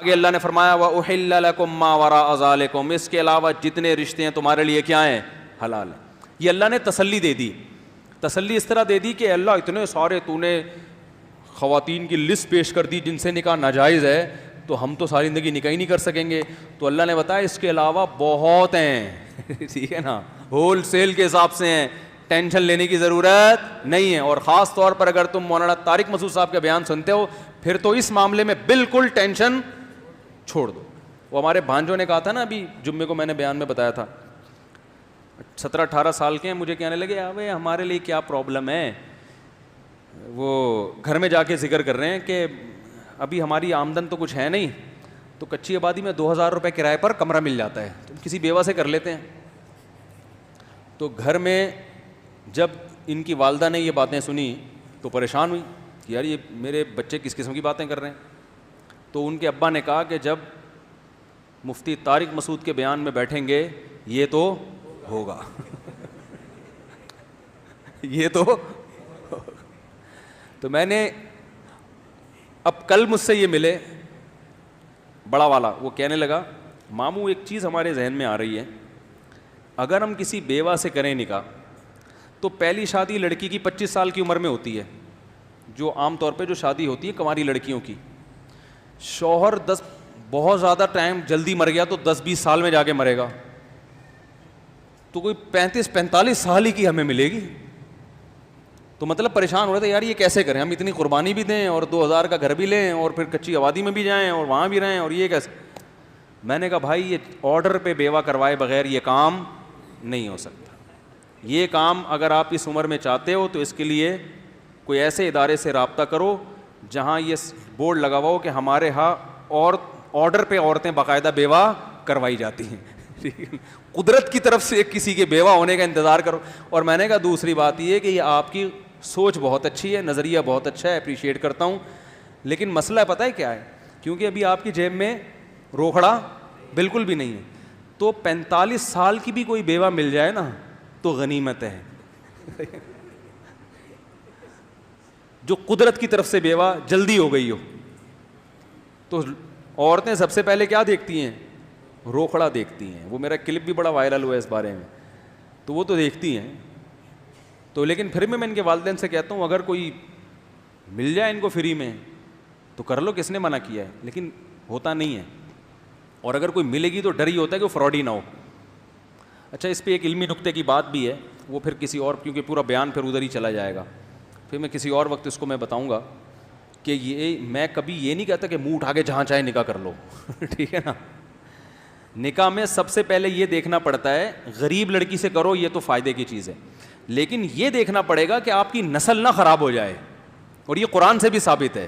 آگے اللہ نے فرمایا وَأُحِلَّ لَكُم مَّا وَرَاءَ ذَلِكُم، اس کے علاوہ جتنے رشتے ہیں تمہارے لیے کیا ہیں؟ حلال ہیں. یہ اللہ نے تسلی دے دی. تسلی اس طرح دے دی کہ اللہ اتنے سارے تو نے خواتین کی لسٹ پیش کر دی جن سے نکاح ناجائز ہے، تو ہم تو ساری زندگی نکاح ہی نہیں کر سکیں گے. تو اللہ نے بتایا اس کے علاوہ بہت ہیں. ٹھیک ہے نا، ہول سیل کے حساب سے ہیں، ٹینشن لینے کی ضرورت نہیں ہے. اور خاص طور پر اگر تم مولانا طارق مسعود صاحب کے بیان سنتے ہو پھر تو اس معاملے میں بالکل ٹینشن چھوڑ دو. وہ ہمارے بھانجوں نے کہا تھا نا، ابھی جمعے کو میں نے بیان میں بتایا تھا، 17-18 سال کے ہیں، مجھے کہنے لگے ابے ہمارے لیے کیا پرابلم ہے. وہ گھر میں جا کے ذکر کر رہے ہیں کہ ابھی ہماری آمدن تو کچھ ہے نہیں، تو کچی آبادی میں 2000 روپے کرائے پر کمرہ مل جاتا ہے، تو کسی بیوہ سے کر لیتے ہیں. تو گھر میں جب ان کی والدہ نے یہ باتیں سنی تو پریشان ہوئی کہ یار یہ میرے بچے کس قسم کی باتیں کر رہے ہیں. تو ان کے ابا نے کہا کہ جب مفتی طارق مسعود کے بیان میں بیٹھیں گے یہ تو ہوگا. یہ تو میں نے اب کل مجھ سے یہ ملے بڑا والا، وہ کہنے لگا ماموں ایک چیز ہمارے ذہن میں آ رہی ہے، اگر ہم کسی بیوہ سے کریں نکاح تو پہلی شادی لڑکی کی 25 سال کی عمر میں ہوتی ہے، جو عام طور پہ جو شادی ہوتی ہے کنواری لڑکیوں کی. شوہر بہت زیادہ ٹائم جلدی مر گیا تو 10-20 سال میں جا کے مرے گا، تو کوئی 35-45 سال ہی کی ہمیں ملے گی. تو مطلب پریشان ہو رہے تھے یار یہ کیسے کریں، ہم اتنی قربانی بھی دیں اور 2000 کا گھر بھی لیں اور پھر کچی آبادی میں بھی جائیں اور وہاں بھی رہیں، اور یہ کیسے. میں نے کہا بھائی یہ آرڈر پہ بیوہ کروائے بغیر یہ کام نہیں ہو سکتا. یہ کام اگر آپ اس عمر میں چاہتے ہو تو اس کے لیے کوئی ایسے ادارے سے رابطہ کرو جہاں یہ بورڈ لگا ہوا ہو کہ ہمارے ہاں اور آرڈر پہ عورتیں باقاعدہ بیوہ کروائی جاتی ہیں. قدرت کی طرف سے کسی کے بیوہ ہونے کا انتظار کرو. اور میں نے کہا دوسری بات یہ کہ یہ آپ کی سوچ بہت اچھی ہے، نظریہ بہت اچھا ہے، اپریشیٹ کرتا ہوں، لیکن مسئلہ پتہ ہے کیا ہے، کیونکہ ابھی آپ کی جیب میں روکھڑا بالکل بھی نہیں ہے. تو 45 سال کی بھی کوئی بیوہ مل جائے نا تو غنیمت ہے. جو قدرت کی طرف سے بیوہ جلدی ہو گئی ہو. تو عورتیں سب سے پہلے کیا دیکھتی ہیں؟ روکھڑا دیکھتی ہیں. وہ میرا کلپ بھی بڑا وائرل ہوا ہے اس بارے میں، تو وہ تو دیکھتی ہیں. تو لیکن پھر میں ان کے والدین سے کہتا ہوں اگر کوئی مل جائے ان کو فری میں تو کر لو، کس نے منع کیا ہے، لیکن ہوتا نہیں ہے. اور اگر کوئی ملے گی تو ڈر ہی ہوتا ہے کہ وہ فراڈ ہی نہ ہو. اچھا اس پہ ایک علمی نقطے کی بات بھی ہے، وہ پھر کسی اور، کیونکہ پورا بیان پھر ادھر ہی چلا جائے گا، پھر میں کسی اور وقت اس کو میں بتاؤں گا کہ یہ میں کبھی یہ نہیں کہتا کہ منہ اٹھا کے جہاں چاہے نکاح کر لو. ٹھیک ہے نا. نکاح میں سب سے پہلے یہ دیکھنا پڑتا ہے، غریب لڑکی سے کرو یہ تو فائدے کی چیز ہے، لیکن یہ دیکھنا پڑے گا کہ آپ کی نسل نہ خراب ہو جائے، اور یہ قرآن سے بھی ثابت ہے.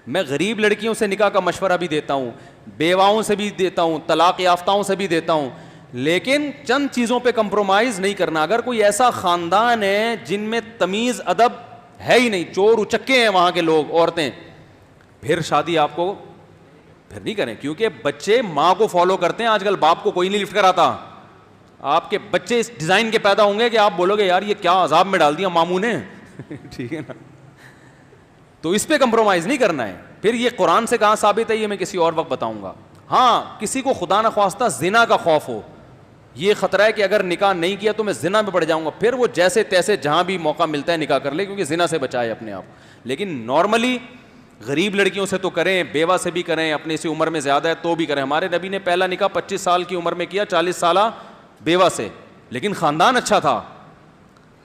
میں غریب لڑکیوں سے نکاح کا مشورہ بھی دیتا ہوں، بیواؤں سے بھی دیتا ہوں، طلاق یافتاؤں سے بھی دیتا ہوں، لیکن چند چیزوں پہ کمپرومائز نہیں کرنا. اگر کوئی ایسا خاندان ہے جن میں تمیز ادب ہے ہی نہیں، چور اچکے ہیں وہاں کے لوگ، عورتیں، پھر شادی آپ کو پھر نہیں کریں. کیونکہ بچے ماں کو فالو کرتے ہیں، آج کل باپ کو کوئی نہیں لفٹ کراتا. آپ کے بچے اس ڈیزائن کے پیدا ہوں گے کہ آپ بولو گے یار یہ کیا عذاب میں ڈال دیا ماموں نے. ٹھیک ہے نا. تو اس پہ کمپرومائز نہیں کرنا ہے. پھر یہ قرآن سے کہاں ثابت ہے یہ میں کسی اور وقت بتاؤں گا. ہاں کسی کو خدا نہ خواستہ زنا کا خوف ہو، یہ خطرہ ہے کہ اگر نکاح نہیں کیا تو میں زنا میں پڑ جاؤں گا، پھر وہ جیسے تیسے جہاں بھی موقع ملتا ہے نکاح کر لے، کیونکہ زنا سے بچائے اپنے آپ. لیکن نارملی غریب لڑکیوں سے تو کریں، بیوہ سے بھی کریں، اپنے سے عمر میں زیادہ ہے تو بھی کریں. ہمارے نبی نے پہلا نکاح 25 سال کی عمر میں کیا، 40 سالہ بیوہ سے، لیکن خاندان اچھا تھا.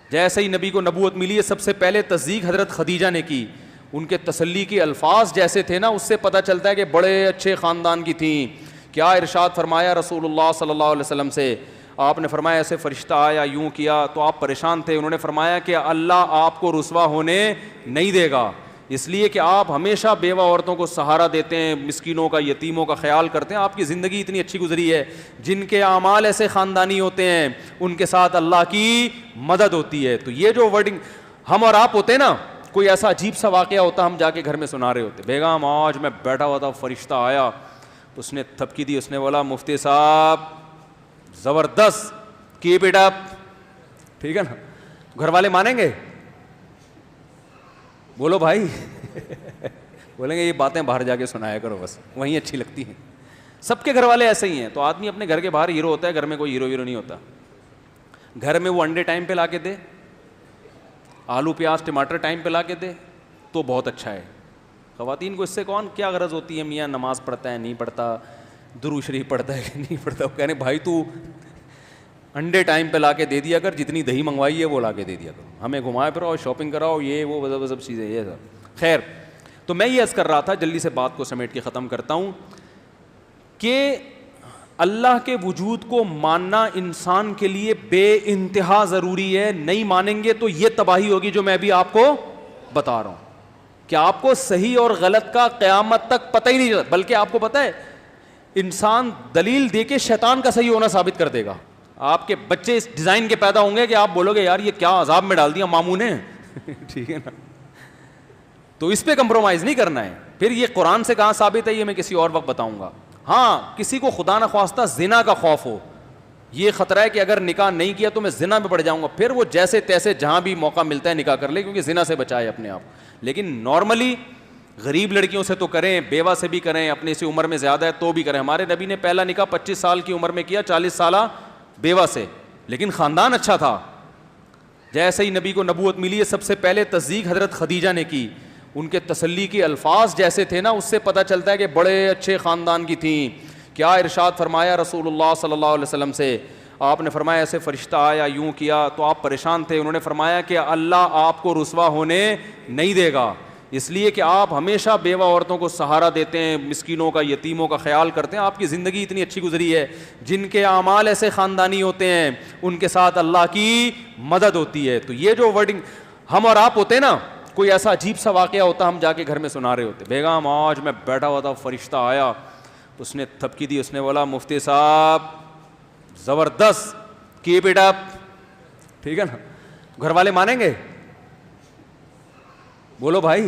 جیسے ہی نبی کو نبوت ملی ہے سب سے پہلے تصدیق حضرت خدیجہ نے کی. ان کے تسلی کے الفاظ جیسے تھے نا، اس سے پتہ چلتا ہے کہ بڑے اچھے خاندان کی تھیں. کیا ارشاد فرمایا رسول اللہ صلی اللہ علیہ وسلم سے، آپ نے فرمایا ایسے فرشتہ آیا یوں کیا تو آپ پریشان تھے. انہوں نے فرمایا کہ اللہ آپ کو رسوا ہونے نہیں دے گا، اس لیے کہ آپ ہمیشہ بیوہ عورتوں کو سہارا دیتے ہیں، مسکینوں کا، یتیموں کا خیال کرتے ہیں. آپ کی زندگی اتنی اچھی گزری ہے. جن کے اعمال ایسے خاندانی ہوتے ہیں ان کے ساتھ اللہ کی مدد ہوتی ہے. تو یہ جو ورڈنگ ہم اور آپ ہوتے ہیں نا، کوئی ایسا عجیب سا واقعہ ہوتا ہم جا کے گھر میں سنا رہے ہوتے، بیگم آج میں بیٹھا ہوا تھا فرشتہ آیا، اس نے تھپکی دی، اس نے بولا مفتی صاحب زبردست، کیپ اٹ اپ. ٹھیک ہے نا. گھر والے مانیں گے؟ بولو بھائی. بولیں گے یہ باتیں باہر جا کے سنایا کرو بس, وہیں اچھی لگتی ہیں. سب کے گھر والے ایسے ہی ہیں. تو آدمی اپنے گھر کے باہر ہیرو ہوتا ہے, گھر میں کوئی ہیرو نہیں ہوتا. گھر میں وہ انڈے ٹائم پہ لا کے دے, آلو پیاز ٹماٹر ٹائم پہ لا کے دے تو بہت اچھا ہے. خواتین کو اس سے کون کیا غرض ہوتی ہے, میاں نماز پڑھتا ہے نہیں پڑھتا, درود شریف پڑھتا ہے کہ نہیں پڑھتا. وہ کہنے بھائی تو انڈے ٹائم پہ لا کے دے دیا کر, جتنی دہی منگوائی ہے وہ لا کے دے دیا کرو, ہمیں گھمائے پھراؤ شاپنگ کراؤ یہ وہ سب چیزیں یہ سب. خیر, تو میں یہ عرض کر رہا تھا, جلدی سے بات کو سمیٹ کے ختم کرتا ہوں, کہ اللہ کے وجود کو ماننا انسان کے لیے بے انتہا ضروری ہے. نہیں مانیں گے تو یہ تباہی ہوگی جو میں ابھی آپ کو بتا رہا ہوں, کہ آپ کو صحیح اور غلط کا قیامت تک پتہ ہی نہیں چلتا. بلکہ آپ کو پتہ ہے انسان دلیل دے کے شیطان کا صحیح ہونا ثابت کر دے گا. آپ کے بچے اس ڈیزائن کے پیدا ہوں گے کہ آپ بولو گے یار یہ کیا عذاب میں ڈال دیا ماموں نے. ٹھیک ہے نا, تو اس پہ کمپرومائز نہیں کرنا ہے. پھر یہ قرآن سے کہاں ثابت ہے یہ میں کسی اور وقت بتاؤں گا. ہاں, کسی کو خدا نہ خواستہ زنا کا خوف ہو, یہ خطرہ ہے کہ اگر نکاح نہیں کیا تو میں زنا میں پڑ جاؤں گا, پھر وہ جیسے تیسے جہاں بھی موقع ملتا ہے نکاح کر لے, کیونکہ زنا سے بچائے اپنے آپ. لیکن نارملی غریب لڑکیوں سے تو کریں, بیوہ سے بھی کریں, اپنی سی عمر میں زیادہ ہے تو بھی کریں. ہمارے نبی نے پہلا نکاح 25 سال کی عمر میں کیا, 40 سالہ بیوہ سے, لیکن خاندان اچھا تھا. جیسے ہی نبی کو نبوت ملی ہے سب سے پہلے تصدیق حضرت خدیجہ نے کی. ان کے تسلی کے الفاظ جیسے تھے نا, اس سے پتہ چلتا ہے کہ بڑے اچھے خاندان کی تھیں. کیا ارشاد فرمایا رسول اللہ صلی اللہ علیہ وسلم سے, آپ نے فرمایا ایسے فرشتہ آیا یوں کیا, تو آپ پریشان تھے. انہوں نے فرمایا کہ اللہ آپ کو رسوا ہونے نہیں دے گا, اس لیے کہ آپ ہمیشہ بیوہ عورتوں کو سہارا دیتے ہیں, مسکینوں کا یتیموں کا خیال کرتے ہیں. آپ کی زندگی اتنی اچھی گزری ہے. جن کے اعمال ایسے خاندانی ہوتے ہیں ان کے ساتھ اللہ کی مدد ہوتی ہے. تو یہ جو ورڈنگ ہم اور آپ ہوتے ہیں نا, کوئی ایسا عجیب سا واقعہ ہوتا ہم جا کے گھر میں سنا رہے ہوتے, بیگم آج میں بیٹھا ہوا تھا فرشتہ آیا, اس نے تھپکی دی, اس نے بولا مفتی صاحب زبردست, کیپ اٹ اپ. ٹھیک ہے نا, گھر والے مانیں گے؟ بولو بھائی.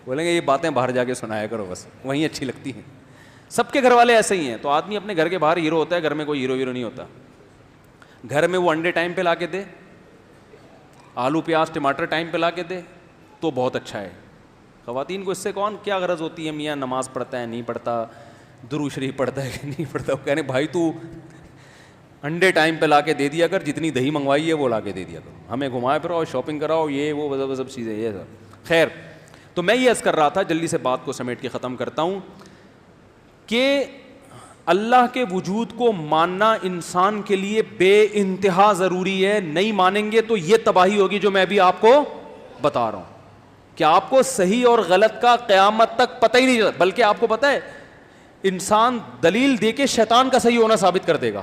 بولیں گے یہ باتیں باہر جا کے سنایا کرو بس, وہیں اچھی لگتی ہیں. سب کے گھر والے ایسے ہی ہیں. تو آدمی اپنے گھر کے باہر ہیرو ہوتا ہے, گھر میں کوئی ہیرو نہیں ہوتا. گھر میں وہ انڈے ٹائم پہ لا کے دے, آلو پیاز ٹماٹر ٹائم پہ لا کے دے تو بہت اچھا ہے. خواتین کو اس سے کون کیا غرض ہوتی ہے, میاں نماز پڑھتا ہے نہیں پڑھتا, درود شریف پڑھتا ہے کہ نہیں پڑھتا. وہ کہنے بھائی تو انڈے ٹائم پہ لا کے دے دیا کر, جتنی دہی منگوائی ہے وہ لا کے دے دیا کرو, ہمیں گھمائے پھراؤ شاپنگ کراؤ یہ وہ سب چیزیں یہ سب. خیر, تو میں یہ عرض کر رہا تھا, جلدی سے بات کو سمیٹ کے ختم کرتا ہوں, کہ اللہ کے وجود کو ماننا انسان کے لیے بے انتہا ضروری ہے. نہیں مانیں گے تو یہ تباہی ہوگی جو میں ابھی آپ کو بتا رہا ہوں, کہ آپ کو صحیح اور غلط کا قیامت تک پتہ ہی نہیں چلتا. بلکہ آپ کو پتہ ہے انسان دلیل دے کے شیطان کا صحیح ہونا ثابت کر دے گا.